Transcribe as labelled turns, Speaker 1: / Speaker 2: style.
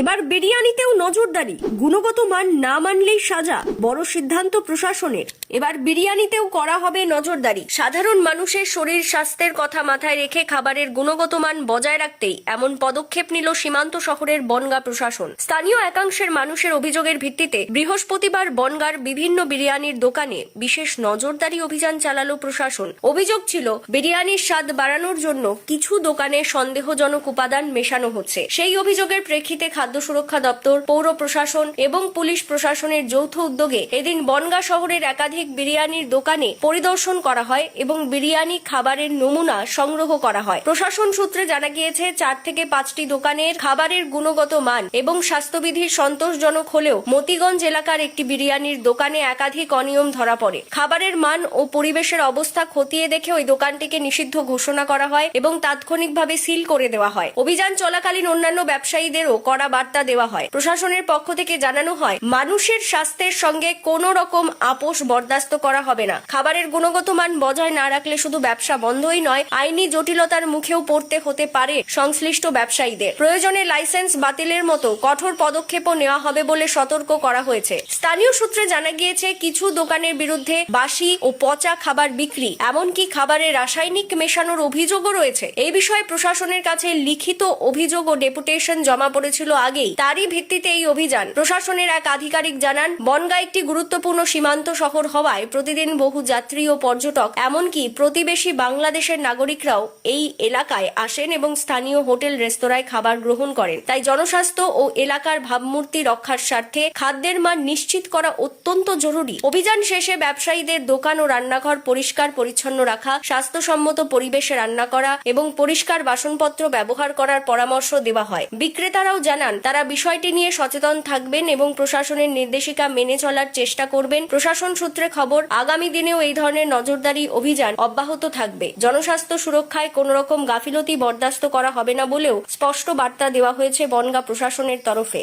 Speaker 1: এবার বিরিয়ানিতেও নজরদারি, গুণগত মান না মানলেই সাজা, বড় সিদ্ধান্ত প্রশাসনের। এবার বিরিয়ানিতেও করা হবে নজরদারি। সাধারণ মানুষের শরীর স্বাস্থ্যের কথা মাথায় রেখে খাবারের গুণগত মান বজায় রাখতেই এমন পদক্ষেপ নিল সীমান্ত শহরের বনগাঁ প্রশাসন। স্থানীয় একাংশের মানুষের অভিযোগের ভিত্তিতে বৃহস্পতিবার বনগাঁর বিভিন্ন বিরিয়ানির দোকানে বিশেষ নজরদারি অভিযান চালালো প্রশাসন। অভিযোগ ছিল বিরিয়ানির স্বাদ বাড়ানোর জন্য কিছু দোকানে সন্দেহজনক উপাদান মেশানো হচ্ছে। সেই অভিযোগের প্রেক্ষিতে খাদ্য সুরক্ষা দপ্তর, পৌর প্রশাসন এবং পুলিশ প্রশাসনের যৌথ উদ্যোগে এদিন বনগাঁ শহরের একাধিক বিরিয়ানির দোকানে পরিদর্শন করা হয় এবং বিরিয়ানি খাবারের নমুনা সংগ্রহ করা হয়। প্রশাসন সূত্রে জানা গিয়েছে 4 থেকে 5টি দোকানের খাবারের গুণগত মান এবং স্বাস্থ্যবিধির সন্তোষজনক হলেও মতিগঞ্জ এলাকার একটি বিরিয়ানির দোকানে একাধিক অনিয়ম ধরা পড়ে। খাবারের মান ও পরিবেশের অবস্থা খতিয়ে দেখে ওই দোকানটিকে নিষিদ্ধ ঘোষণা করা হয় এবং তাৎক্ষণিকভাবে সিল করে দেওয়া হয়। অভিযান চলাকালীন অন্যান্য ব্যবসায়ীদেরও কড়া বার্তা দেওয়া হয়। প্রশাসনের পক্ষ থেকে জানানো হয়, মানুষের স্বাস্থ্যের সঙ্গে কোনো রকম আপোষ বরদাস্ত করা হবে না। খাবারের গুণগত মান বজায় না রাখলে শুধু ব্যবসা বন্ধই নয়, আইনি জটিলতার মুখেও পড়তে হতে পারে সংশ্লিষ্ট ব্যবসায়ীদের। প্রয়োজনে লাইসেন্স বাতিলের মতো কঠোর পদক্ষেপও নেওয়া হবে বলে সতর্ক করা হয়েছে। স্থানীয় সূত্রে জানা গিয়েছে, কিছু দোকানের বিরুদ্ধে বাসি ও পচা খাবার বিক্রি, এমনকি খাবারে রাসায়নিক মেশানোর অভিযোগও রয়েছে। এই বিষয়ে প্রশাসনের কাছে লিখিত অভিযোগ ও ডেপুটেশন জমা পড়েছিল আগেই। তারই ভিত্তিতে এই অভিযান। প্রশাসনের এক আধিকারিক জানান, বনগাঁ একটি গুরুত্বপূর্ণ সীমান্ত শহর হওয়ায় প্রতিদিন বহু যাত্রী ও পর্যটক, এমনকি প্রতিবেশী বাংলাদেশের নাগরিকরাও এই এলাকায় আসেন এবং স্থানীয় হোটেল রেস্তোরাঁয় খাবার গ্রহণ করেন। তাই জনস্বাস্থ্য ও এলাকার ভাবমূর্তি রক্ষার স্বার্থে খাদ্যের মান নিশ্চিত করা অত্যন্ত জরুরি। অভিযান শেষে ব্যবসায়ীদের দোকান ও রান্নাঘর পরিষ্কার পরিচ্ছন্ন রাখা, স্বাস্থ্যসম্মত পরিবেশে রান্না করা এবং পরিষ্কার বাসনপত্র ব্যবহার করার পরামর্শ দেওয়া হয়। বিক্রেতারাও জানান, তারা বিষয়টি নিয়ে সচেতন থাকবেন এবং প্রশাসনের নির্দেশিকা মেনে চলার চেষ্টা করবেন। প্রশাসন সূত্রে খবর, আগামী দিনেও এই ধরনের নজরদারি অভিযান অব্যাহত থাকবে। জনস্বাস্থ্য সুরক্ষায় কোনো রকম গাফিলতি বরদাস্ত করা হবে না বলেও স্পষ্ট বার্তা দেওয়া হয়েছে বনগাঁ প্রশাসনের তরফে।